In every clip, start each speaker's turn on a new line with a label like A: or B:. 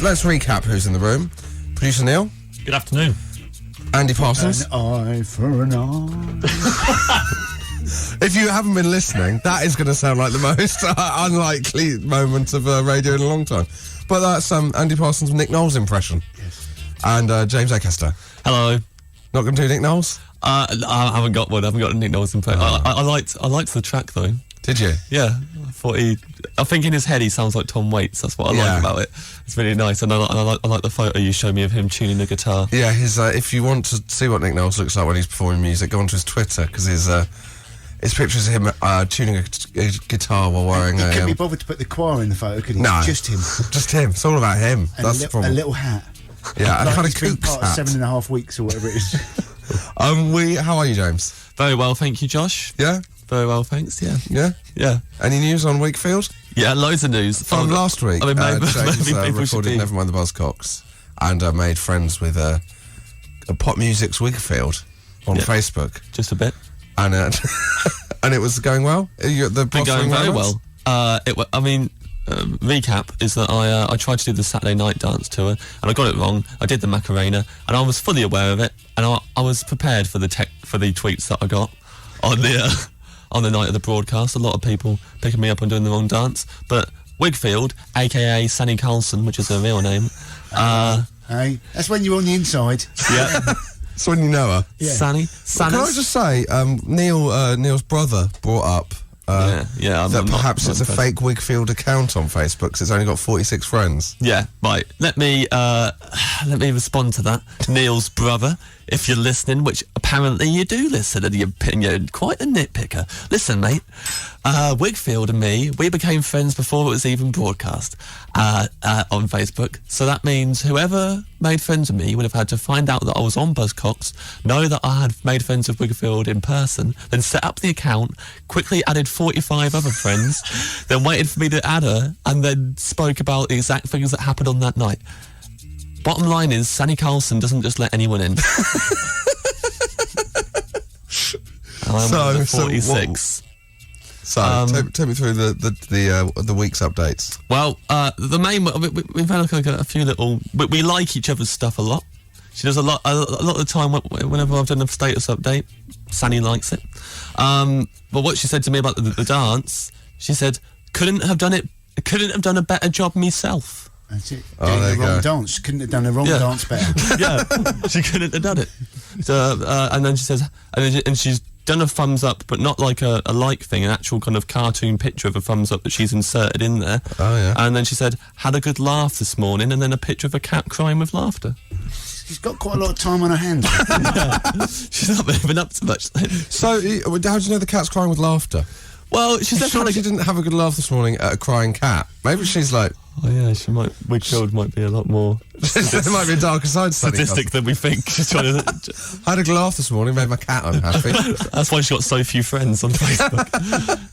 A: Let's recap who's in the room. Producer Neil.
B: Good afternoon.
A: Andy Parsons.
C: An eye for an eye.
A: If you haven't been listening, that is going to sound like the most unlikely moment of radio in a long time. But that's Andy Parsons' Nick Knowles impression.
C: Yes.
A: And James Acaster.
B: Hello.
A: Not going to do Nick Knowles?
B: I haven't got one. I haven't got a Nick Knowles impression. I liked the track though.
A: Did you?
B: Yeah. I think in his head he sounds like Tom Waits. That's what I like about it. It's really nice, and I like the photo you showed me of him tuning the guitar.
A: Yeah, his. If you want to see what Nick Knowles looks like when he's performing music, go onto his Twitter because his pictures of him tuning a guitar while wearing
C: he couldn't be bothered to put the choir in the photo, could he?
A: No,
C: just him.
A: Just him. It's all about him.
C: And
A: that's the problem.
C: A little hat.
A: Yeah,
C: like
A: a kind
C: he's
A: of
C: been
A: Cook's
C: part of
A: hat.
C: 7.5 weeks or whatever it is.
A: How are you, James?
B: Very well, thank you, Josh.
A: Yeah.
B: Very well, thanks. Yeah.
A: Yeah.
B: Yeah.
A: Any news on Wakefield?
B: Yeah, loads of news.
A: From last week,
B: I mean, maybe
A: James
B: people should
A: recorded
B: be.
A: Nevermind the Buzzcocks and made friends with Pop Music's Wigfield on Facebook.
B: Just a bit.
A: And and it was going well? The
B: Been going very well. Recap is that I tried to do the Saturday night dance tour and I got it wrong. I did the Macarena and I was fully aware of it, and I was prepared for the tweets that I got on the night of the broadcast. A lot of people picking me up on doing the wrong dance, but Wigfield, aka Sanny Carlson, which is her real name.
C: Hey, that's when you're on the inside.
B: Yeah.
A: That's when you know her.
C: Yeah.
B: Sanny.
A: Can I just say, Neil's brother brought up that perhaps it's a fake Wigfield account on Facebook because it's only got 46 friends.
B: Yeah, right. Let me respond to that. Neil's brother, if you're listening, which apparently you do listen, and you're quite a nitpicker. Listen, mate. Wigfield and me, we became friends before it was even broadcast on Facebook. So that means whoever made friends with me would have had to find out that I was on Buzzcocks, know that I had made friends with Wigfield in person, then set up the account, quickly added 45 other friends, then waited for me to add her, and then spoke about the exact things that happened on that night. Bottom line is, Sanny Carlson doesn't just let anyone in. I'm 46.
A: So, take me through the week's updates.
B: Well, the main we've had like a few little. We like each other's stuff a lot. She does a lot of the time. Whenever I've done a status update, Sanny likes it. But what she said to me about the dance, she said, couldn't have done a better job myself.
C: That's it.
A: Oh,
C: Doing
A: there
C: the
A: you
C: wrong
A: go.
C: dance. Couldn't have done the wrong dance better.
B: Yeah, she couldn't have done it. So, and then she says, and she's done a thumbs up, but not like a like thing, an actual kind of cartoon picture of a thumbs up that she's inserted in there.
A: Oh, yeah.
B: And then she said, had a good laugh this morning, and then a picture of a cat crying with laughter.
C: She's got quite a lot of time on her hands.
B: She's not been up to much then.
A: So, how do you know the cat's crying with laughter?
B: Well, she said
A: She didn't have a good laugh this morning at a crying cat. Maybe she's like...
B: Oh yeah, she might. Wigfield might be a lot more
A: there might be a darker side to
B: sadistic than we think. She's trying to.
A: I had a good laugh this morning, made my cat unhappy.
B: That's why she's got so few friends on Facebook.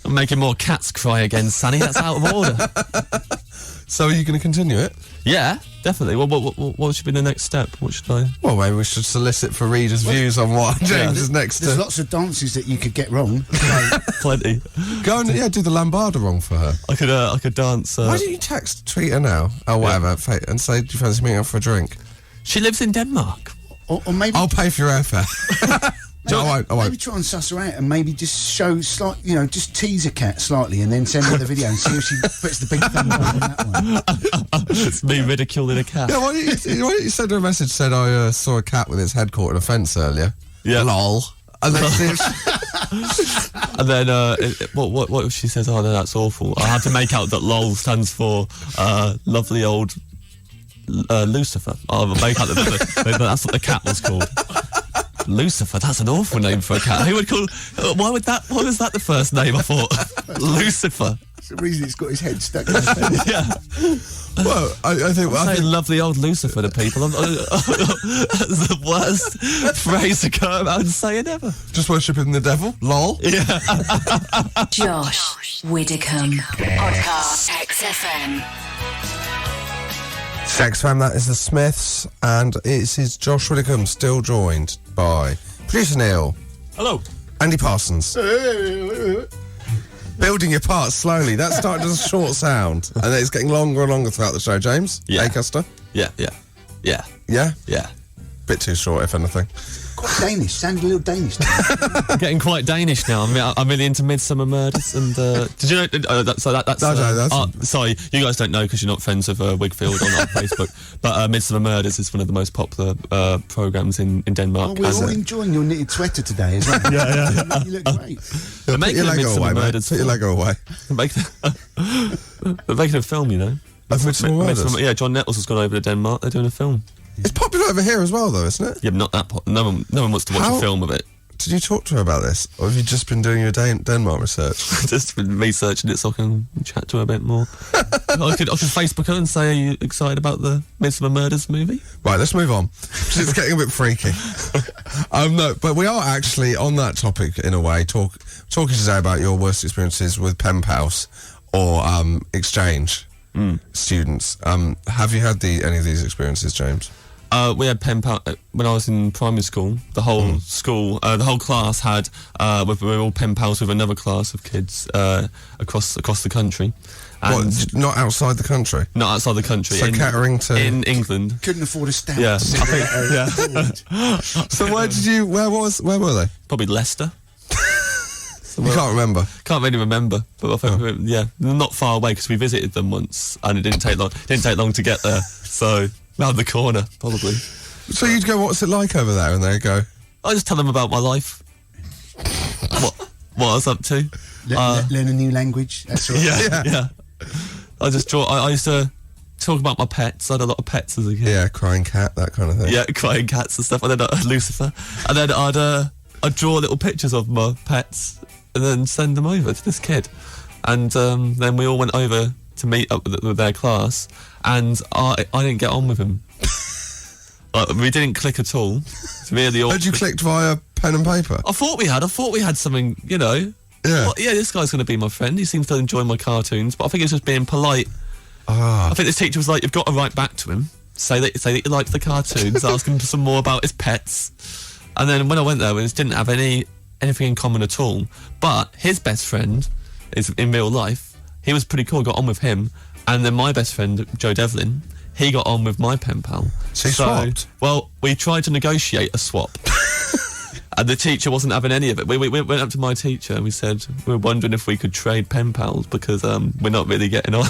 B: I'm making more cats cry again, Sanny. That's out of order.
A: So are you going to continue it?
B: Yeah, definitely. What should be the next step? What should I?
A: Well, maybe we should solicit for readers' views on what James is next to.
C: There's lots of dances that you could get wrong.
B: Plenty.
A: Go and do the lambada wrong for her.
B: I could dance.
A: Why don't you tweet her now or whatever and say, do you fancy meeting up for a drink?
B: She lives in Denmark.
C: Or maybe
A: I'll pay for your airfare. No, I won't.
C: Maybe try and suss her out and maybe just show just tease a cat slightly and then send her the video and see if she puts the big thumb up on that one.
B: It's me ridiculing a cat.
A: Yeah, why don't you send her a message said I saw a cat with its head caught in a fence earlier.
B: Yeah.
A: Lol. And then
B: and then what if she says, oh no, that's awful. I have to make out that LOL stands for lovely old Lucifer. I'll make out that that's what the cat was called. Lucifer, that's an awful name for a cat. Who would call? Why was that the first name? I thought Lucifer.
C: That's the reason it's got his head stuck in his face.
B: Yeah.
A: Well, I think
B: saying lovely old Lucifer to people. That's the worst phrase to go about and say it ever.
A: Just worshipping the devil. Lol.
B: Yeah.
D: Josh Widdicombe. Podcast XFM.
A: Sex Fam, that is the Smiths, and it is Josh Widdicombe, still joined by producer Neil.
B: Hello.
A: Andy Parsons. building your parts slowly. That started as a short sound, and then it's getting longer and longer throughout the show. James?
B: Yeah.
A: Acaster?
B: Yeah.
A: Yeah? Bit too short, if anything.
C: Quite Danish. Sounded a little Danish.
B: I'm getting quite Danish now. I'm really into Midsummer Murders. And did you know? That's sorry, you guys don't know because you're not friends with Wigfield on Facebook. But Midsummer Murders is one of the most popular programs in Denmark.
C: Oh, we're all enjoying your knitted sweater today as well.
B: Yeah.
C: You look great.
B: They're making a Midsummer Murders.
A: Put your Lego away.
B: They're making a film, you know.
A: Of Midsummer Murders?
B: Yeah, John Nettles has gone over to Denmark. They're doing a film.
A: It's popular over here as well, though, isn't it?
B: Yeah, but not that no one wants to watch a film of it.
A: Did you talk to her about this? Or have you just been doing your Denmark research?
B: Just been researching it so I can chat to her a bit more. I could Facebook her and say, are you excited about the Midsummer Murders movie?
A: Right, let's move on. It's getting a bit freaky. No, but we are actually on that topic in a way, talking today about your worst experiences with pen pals or exchange students. Have you had any of these experiences, James?
B: We had pen pal when I was in primary school. The whole school, the whole class had. We were all pen pals with another class of kids across the country. And
A: what? Not outside the country?
B: Not outside the country.
A: So Kettering to
B: in England.
C: Couldn't afford a stamp.
B: Yeah,
A: So where were they?
B: Probably Leicester.
A: You can't remember?
B: Can't really remember, but I think not far away because we visited them once, and it didn't take long. to get there, so round the corner probably.
A: So you'd go, "What's it like over there?" And they go,
B: I just tell them about my life, what I was up to.
C: Learn a new language. That's all.
B: Yeah. I just draw. I used to talk about my pets. I had a lot of pets as a kid.
A: Yeah, crying cat, that kind of thing.
B: Yeah, crying cats and stuff. And then Lucifer, and then I'd draw little pictures of my pets and then send them over to this kid. And then we all went over to meet up with their class, and I didn't get on with him. We didn't click at all. It's really awkward.
A: Had you clicked via pen and paper?
B: I thought we had something, you know.
A: Yeah.
B: Well, this guy's going to be my friend. He seems to enjoy my cartoons, but I think it's just being polite. I think this teacher was like, you've got to write back to him, say that you liked the cartoons, ask him some more about his pets. And then when I went there, we just didn't have anything in common at all. But his best friend is in real life. He was pretty cool, got on with him. And then my best friend, Joe Devlin, he got on with my pen pal.
A: So you swapped?
B: Well, we tried to negotiate a swap. And the teacher wasn't having any of it. We went up to my teacher and we said, we were wondering if we could trade pen pals because we're not really getting on.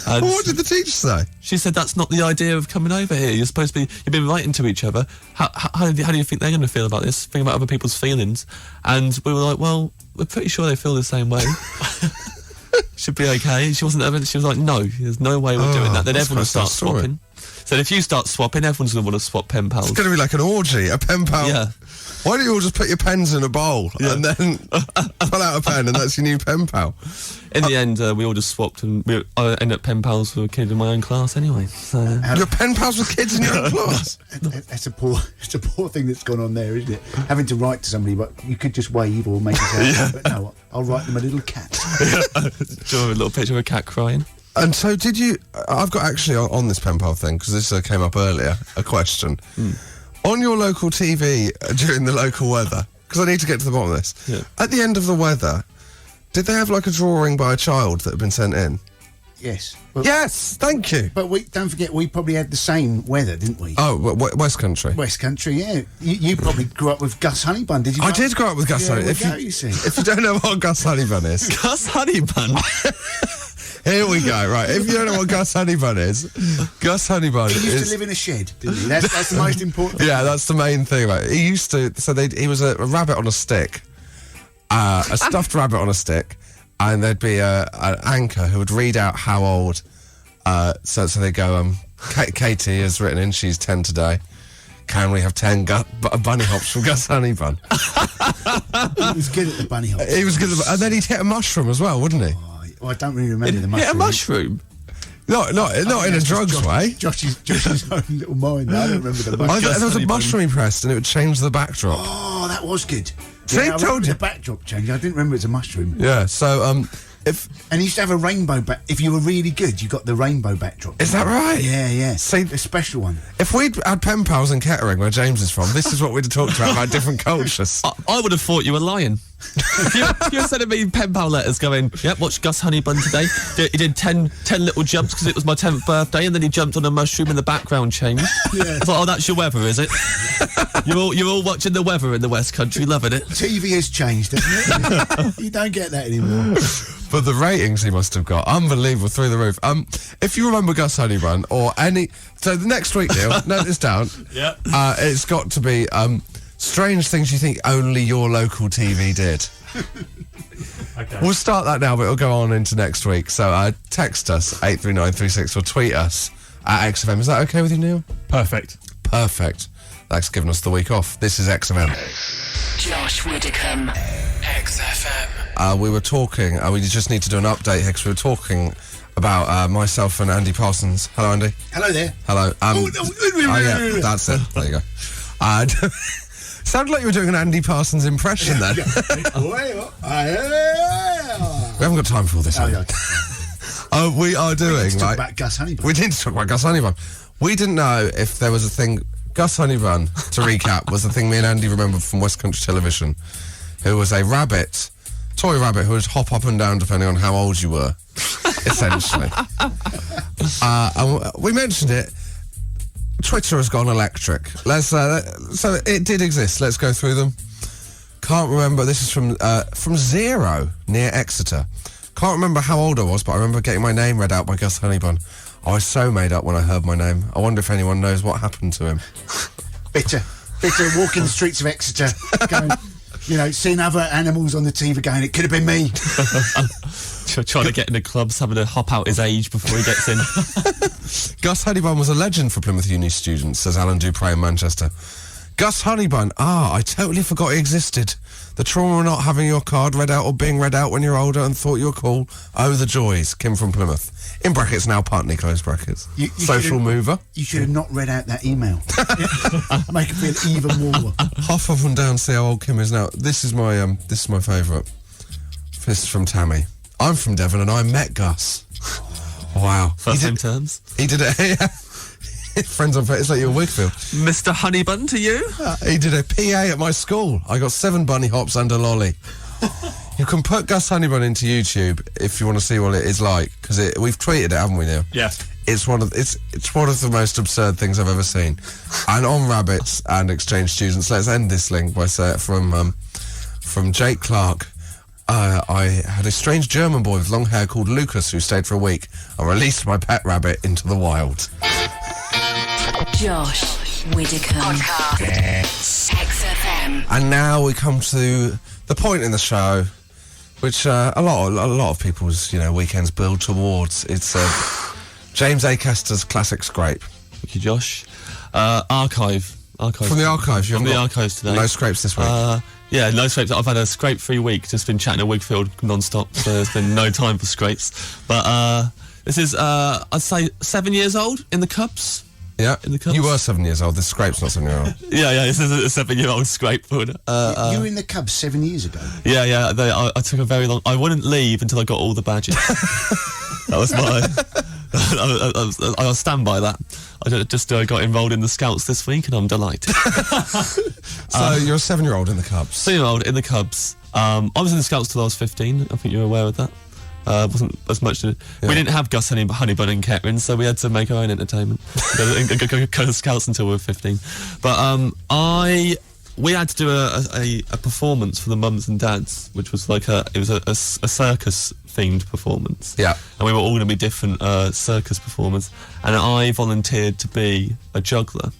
A: Well, what did the teacher say?
B: She said, that's not the idea of coming over here. You've been writing to each other. How do you think they're going to feel about this? Think about other people's feelings. And we were like, well, we're pretty sure they feel the same way. Should be okay. She was like, no, there's no way we're doing that. Then everyone will start swapping. So if you start swapping, everyone's going to want to swap pen pals.
A: It's going to be like an orgy, a pen pal.
B: Yeah.
A: Why don't you all just put your pens in a bowl and then pull out a pen and that's your new pen pal?
B: In the end, we all just swapped and I ended up pen pals with a kid in my own class anyway. So.
A: You're pen pals with kids in your own class?
C: It's a poor thing that's gone on there, isn't it? Having to write to somebody, but you could just wave or make a sound. But no, I'll write them a little cat.
B: Draw a little picture of a cat crying.
A: And so did you... I've got actually on this pen pal thing, because this came up earlier, a question. On your local TV during the local weather, because I need to get to the bottom of this, at the end of the weather, did they have like a drawing by a child that had been sent in?
C: Yes.
A: Yes, thank you.
C: But don't forget, we probably had the same weather, didn't we?
A: Oh, West Country.
C: West Country, yeah. You probably grew up with Gus Honeybun, did you?
A: I did grow up with Gus Honeybun. If you don't know what Gus Honeybun is...
B: Gus Honeybun?
A: Here we go, right. If you don't know what Gus Honeybun is, Gus Honeybun
C: He used to live in a shed, didn't he? That's the most important thing.
A: Yeah, that's the main thing about it. He used to... So he was a rabbit on a stick, a stuffed rabbit on a stick, and there'd be an anchor who would read out how old... So they go, Katie has written in, she's 10 today. Can we have 10 bunny hops from Gus Honeybun?
C: He was good at the bunny hops.
A: He was good at and then he'd hit a mushroom as well, wouldn't he?
C: Well, I don't really remember the mushroom.
B: Hit a mushroom?
A: Not in a drugs way.
C: Josh's own little mind. I don't remember the mushroom.
A: There was a mushroom he pressed and it would change the backdrop.
C: Oh, that was good.
A: See, I told you.
C: The backdrop change. I didn't remember it was a mushroom.
A: Yeah, so,
C: and he used to have a rainbow if you were really good, you got the rainbow backdrop.
A: Is that right?
C: Yeah.
A: See,
C: a special one.
A: If we'd had pen pals in Kettering, where James is from, this is what we'd have talked about different cultures.
B: I would have thought you were lying. You're sending me pen pal letters going, yep, watched Gus Honeybun today. He did 10 little jumps because it was my 10th birthday, and then he jumped on a mushroom and the background changed.
C: Yeah.
B: I thought, oh, that's your weather, is it? You're all watching the weather in the West Country, loving it.
C: TV has changed, hasn't it? You don't get that anymore.
A: But the ratings he must have got, unbelievable, through the roof. If you remember Gus Honeybun or any... So the next week, Neil, note this down.
B: Yeah.
A: It's got to be strange things you think only your local TV did.
B: Okay.
A: We'll start that now, but it'll go on into next week. So text us, 83936, or tweet us at XFM. Is that okay with you, Neil?
E: Perfect.
A: Perfect. That's given us the week off. This is XFM.
D: Josh Widdicombe.
A: XFM. We were talking, we just need to do an update here, because we were talking about myself and Andy Parsons. Hello, Andy.
C: Hello there.
A: Hello. Yeah, that's it. There you go. Sounded like you were doing an Andy Parsons impression then. We haven't got time for all this. We are doing,
C: Let's talk
A: right?
C: about Gus Honeybun.
A: We need to talk about Gus Honeybun. We didn't know if there was a thing. Gus Honeybun, to recap, was the thing me and Andy remembered from West Country Television, who was a rabbit, toy rabbit, who would hop up and down depending on how old you were, essentially. And we mentioned it. Twitter has gone electric. So it did exist. Let's go through them. Can't remember. This is from Zero near Exeter. Can't remember how old I was, but I remember getting my name read out by Gus Honeybun. I was so made up when I heard my name. I wonder if anyone knows what happened to him.
C: Bitter walking the streets of Exeter, going, seeing other animals on the TV going, it could have been me.
B: Trying to get in the clubs, having to hop out his age before he gets in.
A: Gus Honeybun was a legend for Plymouth Uni students, says Alan Dupre in Manchester. Gus Honeybun, I totally forgot he existed. The trauma of not having your card read out or being read out when you're older and thought you were cool. Oh, the joys. Kim from Plymouth. In brackets now, Putney, close brackets.
C: You
A: Social mover.
C: You should have not read out that email. Make it feel even more.
A: Hop up and down, see how old Kim is now. This is my favourite. This is from Tammy. I'm from Devon and I met Gus. Wow.
B: First name terms.
A: He did it. Yeah. Friends on Facebook. It's like you're Wigfield.
B: Mr. Honeybun to you?
A: He did a PA at my school. I got 7 bunny hops and a lolly. You can put Gus Honeybun into YouTube if you want to see what it is like, because we've tweeted it, haven't we, Neil?
E: Yeah.
A: It's one of the most absurd things I've ever seen. And on rabbits and exchange students, let's end this link by saying from Jake Clark. I had a strange German boy with long hair called Lucas who stayed for a week. I released my pet rabbit into the wild.
D: Josh Widdicombe. Podcast. XFM.
A: And now we come to the point in the show which a lot of people's weekends build towards. It's James Acaster's classic scrape.
B: Thank you, Josh. Archive
A: from the archives.
B: From the archives today.
A: No scrapes this week.
B: Yeah, no scrapes. I've had a scrape-free week. Just been chatting at Wigfield non-stop, so there's been no time for scrapes. But this is, I'd say, 7 years old in the Cubs.
A: Yeah,
B: in the Cubs.
A: You were 7 years old. This scrape's not 7 years old.
B: Yeah, this is a 7-year-old scrape.
C: You were in the Cubs 7 years ago.
B: Yeah. I took a very long... I wouldn't leave until I got all the badges. That was I'll stand by that. I just got enrolled in the Scouts this week, and I'm delighted.
A: So you're a 7-year-old in the Cubs.
B: 7-year-old in the Cubs. I was in the Scouts till I was 15. I think you're aware of that. Wasn't as much. We didn't have Gus Honeybun and Kettering, so we had to make our own entertainment. Go to Scouts until we were 15. But we had to do a performance for the mums and dads, which was like a circus themed performance.
A: Yeah.
B: And we were all going to be different circus performers, and I volunteered to be a juggler.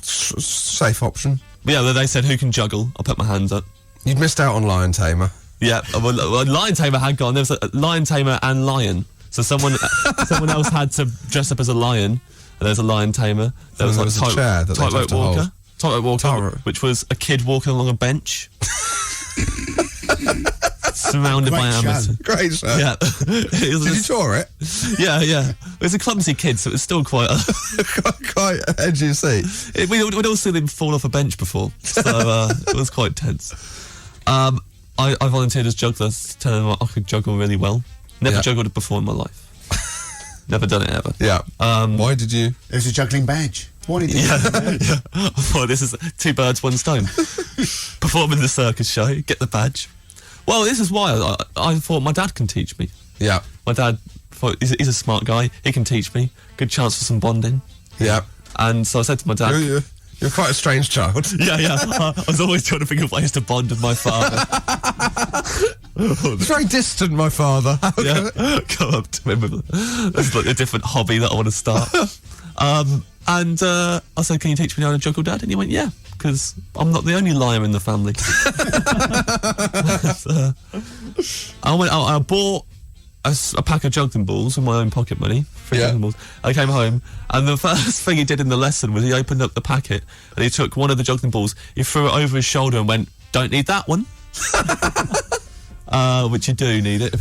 A: Safe option.
B: Yeah, they said, who can juggle? I'll put my hands up.
A: You'd missed out on Lion Tamer.
B: Yeah, well, Lion Tamer had gone. There was a Lion Tamer and Lion. So someone else had to dress up as a lion, and there's a Lion Tamer. There was
A: a chair that they had to hold.
B: Tightrope walker, which was a kid walking along a bench. Surrounded by amateurs.
A: Great show.
B: Yeah.
A: Did you tour it?
B: Yeah. It was a clumsy kid, so it was still quite
A: quite edgy to see.
B: We'd all seen him fall off a bench before, so it was quite tense. I volunteered as juggler, telling them I could juggle really well. Never juggled before in my life. Never done it ever.
A: Yeah. Why did you?
C: It was a juggling badge. What did you?
B: Yeah. Well, this is 2 birds, 1 stone. perform in the circus show, get the badge. Well, this is why I thought my dad can teach me.
A: Yeah.
B: My dad, he's a smart guy. He can teach me. Good chance for some bonding.
A: Yeah.
B: And so I said to my dad...
A: You're quite a strange child.
B: Yeah. I was always trying to think of ways to bond with my father.
A: It's very distant, my father.
B: Yeah. Come up to him with that's like a different hobby that I want to start. And I said, can you teach me how to juggle, Dad? And he went, yeah, because I'm not the only liar in the family. So, I bought a pack of juggling balls with my own pocket money. 3 juggling balls. I came home, and the first thing he did in the lesson was he opened up the packet and he took one of the juggling balls, he threw it over his shoulder and went, don't need that one. Which you do need it. If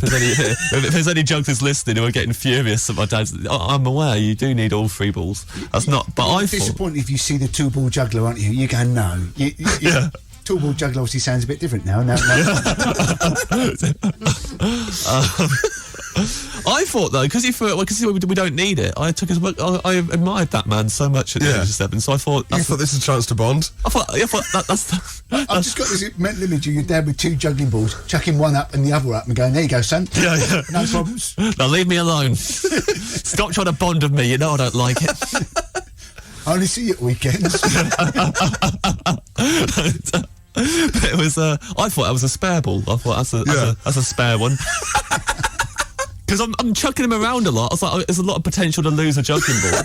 B: there's any jugglers listening who are getting furious at my dad's, I'm aware you do need all 3 balls. That's not. But I thought
C: disappointed if you see the 2-ball juggler, aren't you? You go no. Yeah. 2-ball juggler obviously sounds a bit different now.
B: I thought though, because he threw it, because we don't need it. I took his work. I admired that man so much at the age of 7. So I thought,
A: you thought this is a chance to bond.
B: I thought that's.
C: I've just got this mental image of your dad with 2 juggling balls, chucking one up and the other up, and going, "There you go, son.
B: Yeah.
C: No problems.
B: Now leave me alone. Stop trying to bond with me. You know I don't like it.
C: I only see you at weekends."
B: But it was. I thought that was a spare ball. I thought that's a spare one. Because I'm chucking him around a lot. I was like, there's a lot of potential to lose a juggling ball.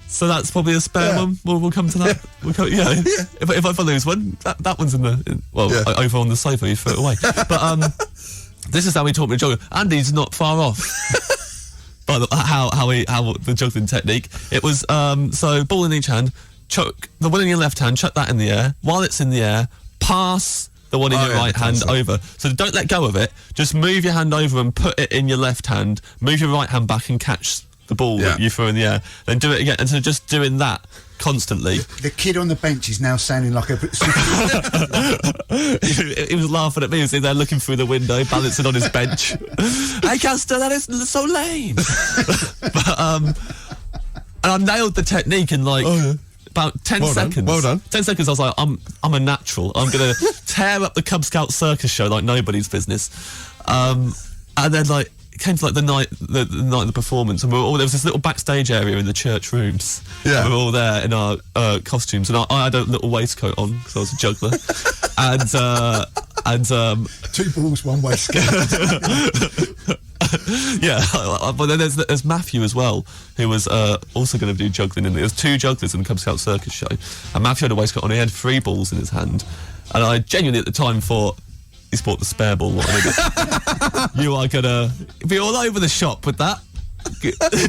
B: So that's probably a spare one. We'll come to that. If I lose one, that one's in the over on the sofa. You throw it away. But this is how he taught me to juggle. Andy's not far off. But how the juggling technique. It was so ball in each hand. Chuck the one in your left hand. Chuck that in the air. While it's in the air, pass the one in your right hand over. So don't let go of it. Just move your hand over and put it in your left hand. Move your right hand back and catch the ball that you throw in the air. Then do it again. And so just doing that constantly.
C: The kid on the bench is now sounding like a...
B: He was laughing at me. He was there looking through the window, balancing on his bench. Hey, Acaster, that is so lame. But, and I nailed the technique in about 10 seconds.
A: Well done.
B: 10 seconds, I was like, I'm a natural. I'm going to tear up the Cub Scout Circus show like nobody's business. And then, it came to, the night of the performance, and there was this little backstage area in the church rooms. Yeah. We were all there in our costumes, and I had a little waistcoat on, because I was a juggler. and
C: 2 balls, 1 waistcoat.
B: Yeah, but then there's Matthew as well, who was also going to do juggling. There was 2 jugglers in the Cub Scout Circus show, and Matthew had a waistcoat on. He had 3 balls in his hand, and I genuinely at the time thought, he's bought the spare ball. You are gonna be all over the shop with that.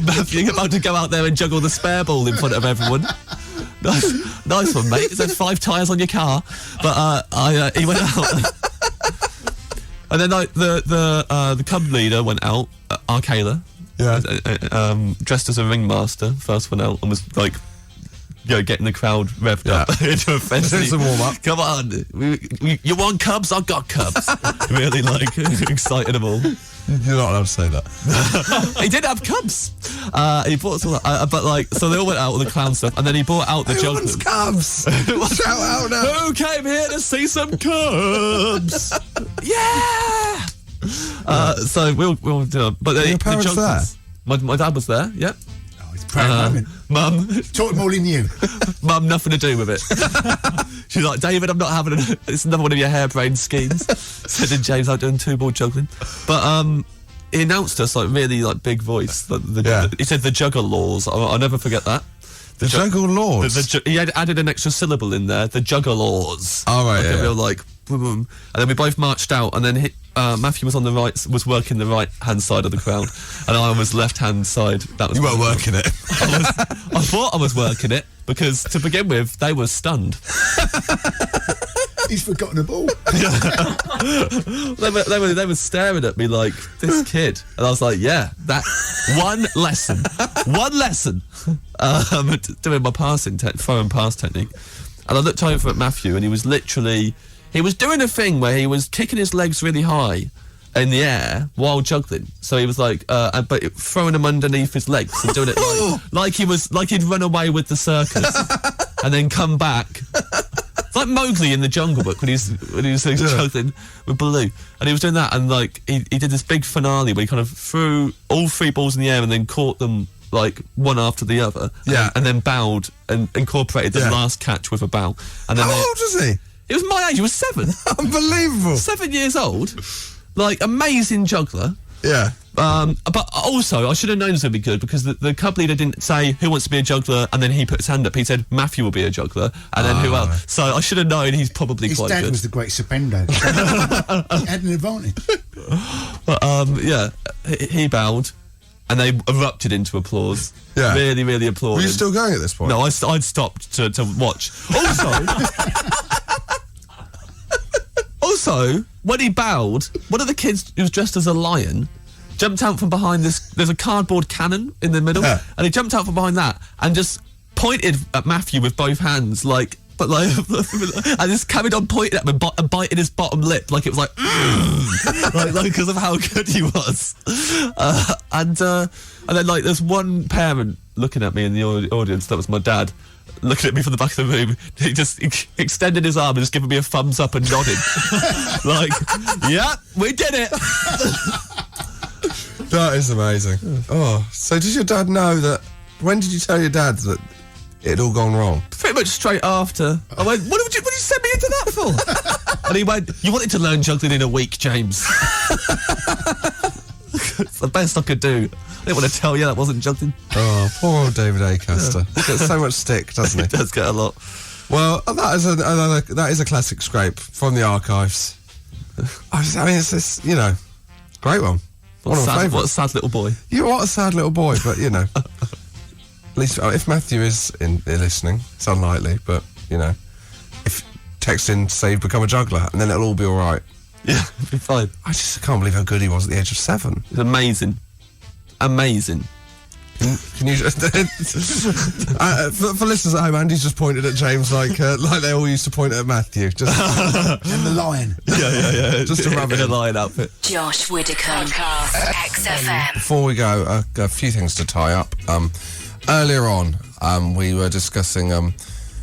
B: Matthew, you're about to go out there and juggle the spare ball in front of everyone. Nice one, mate. There's 5 tyres on your car, but he went out. And then the Cub leader went out, Arcala, dressed as a ringmaster, first one out, and was getting the crowd revved up into a frenzy.
A: It's a warm-up.
B: Come on, you want Cubs? I've got Cubs. Really excited them all.
A: You're not allowed to say that.
B: He did have Cubs. He bought some, so they all went out with the clown stuff, and then he brought out the jugglers.
A: Who wants Cubs? Shout out now.
B: Who came here to see some Cubs? Yeah. So we'll do it. But
A: your parents there?
B: My dad was there. Yeah.
C: Oh, it's a proud moment.
B: Mum.
C: Taught him all he knew.
B: Mum, nothing to do with it. She's like, David, I'm not having it. It's another one of your harebrained schemes. Sending James out doing 2-ball juggling. But he announced us really big voice. He said the juggle laws. I'll never forget that.
A: The juggle laws.
B: He had added an extra syllable in there. The juggle laws.
A: Oh right.
B: A real boom, boom. And then we both marched out, and then Matthew was on the right, was working the right hand side of the crowd, and I was left hand side. That was
A: you weren't working it.
B: I thought I was working it because to begin with they were stunned.
C: He's forgotten a ball.
B: They were staring at me like, this kid, and I was like, yeah, that one lesson, doing my throwing pass technique, and I looked over at Matthew, and he was doing a thing where he was kicking his legs really high in the air while juggling. So he was but throwing them underneath his legs and doing it like he'd run away with the circus and then come back It's like Mowgli in the Jungle Book when he was juggling with Baloo, and he was doing that, and like he did this big finale where he kind of threw all 3 balls in the air and then caught them like one after the other, and then bowed and incorporated the last catch with a bow. And then
A: How old was he?
B: He was my age. He was 7.
A: Unbelievable.
B: 7 years old. Like, amazing juggler.
A: Yeah.
B: But also, I should have known this would be good because the club leader didn't say who wants to be a juggler and then he put his hand up. He said Matthew will be a juggler and then who else. So I should have known he's probably
C: His
B: quite
C: dad
B: good.
C: was the great Serpendo. He had an advantage.
B: But, he bowed and they erupted into applause.
A: Yeah.
B: Really, really applauded.
A: Were you still going at this point?
B: No, I'd stopped to watch. Also, when he bowed, one of the kids who was dressed as a lion jumped out from behind this. There's a cardboard cannon in the middle, and he jumped out from behind that and just pointed at Matthew with both hands, and just carried on pointing at him and biting his bottom lip, like it was like because of how good he was. And then like there's one parent looking at me in the audience. That was my dad. Looking at me from the back of the room, he just extended his arm and just giving me a thumbs up and nodding. Like, yeah, we did it.
A: That is amazing. Oh, so did your dad know that? When did you tell your dad that it had all gone wrong?
B: Pretty much straight after. I went, what did you send me into that for? And he went, you wanted to learn juggling in a week, James. It's the best I could do. I didn't want to tell you that wasn't juggling.
A: Oh, poor old David Acaster. He gets so much stick, doesn't he?
B: He does get a lot.
A: Well, that is a classic scrape from the archives. I mean, it's this, great one. One of my favourites.
B: What a sad little boy.
A: What a sad little boy, but at least if Matthew is listening, it's unlikely, but if text in say you've become a juggler, and then it'll all be all right.
B: Yeah, it'll be fine.
A: I just can't believe how good he was at the age of 7.
B: It's amazing. Amazing.
A: Can you just for listeners at home, Andy's just pointed at James like they all used to point at Matthew, just
C: And the lion.
B: Yeah.
A: just to rub it
B: in a
A: in.
D: Josh
B: lion outfit.
D: Widdicombe, XFM.
A: Before we go, a few things to tie up. Earlier on, we were discussing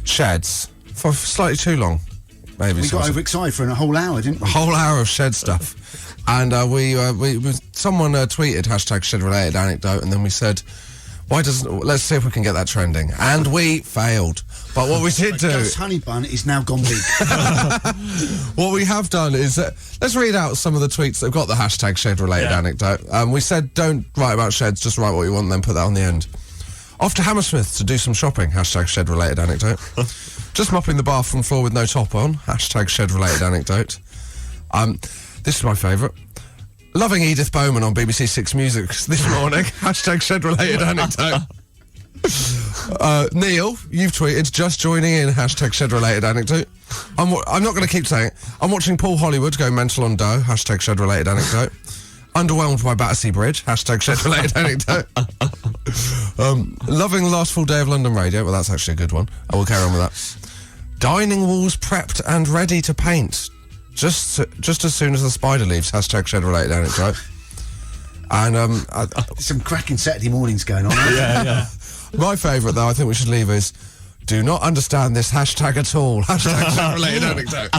A: sheds for slightly too long. Maybe
C: We got overexcited for a whole hour, didn't we?
A: a whole hour of shed stuff. And someone tweeted #shed-related anecdote, and then we said, let's see if we can get that trending. And we failed. But what we did do...
C: Gus Honeybun is now gone big.
A: What we have done is, let's read out some of the tweets that have got the #shed-related anecdote. We said, don't write about sheds, just write what you want and then put that on the end. Off to Hammersmith to do some shopping, #shed-related anecdote. Just mopping the bathroom floor with no top on, #shed-related anecdote. This is my favourite. Loving Edith Bowman on BBC 6 Music this morning, #shed-related anecdote. Neil, you've tweeted, just joining in, #shed-related anecdote. I'm not going to keep saying it. I'm watching Paul Hollywood go mental on dough, #shed-related anecdote. Underwhelmed by Battersea Bridge, #shed-related anecdote. Loving the last full day of London Radio, well, that's actually a good one. I will carry on with that. Dining walls prepped and ready to paint. Just as soon as the spider leaves, #shed-related anecdote. And
C: Some cracking Saturday mornings going on.
B: Yeah.
A: my favourite, though, I think we should leave is, do not understand this hashtag at all, #shed-related anecdote.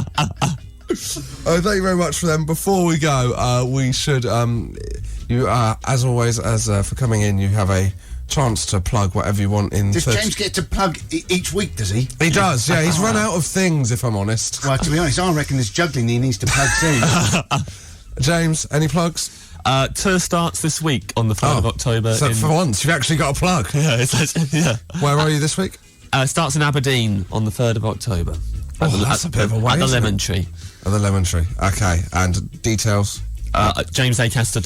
A: Thank you very much for them. Before we go, we should, as always, for coming in, you have a chance to plug whatever you want in.
C: Does James get to plug each week, does he?
A: He does, yeah. He's run out of things, if I'm honest.
C: Well, to be honest, I reckon there's juggling he needs to plug soon.
A: James, any plugs?
B: Tour starts this week on the 3rd of October.
A: So for once, you've actually got a plug.
B: Yeah,
A: Where are you this week?
B: It starts in Aberdeen on the 3rd of October.
A: That's a bit of a way,
B: At the
A: isn't it?
B: Lemon Tree.
A: At the Lemon Tree. Okay, and details?
B: JamesAcaster.com.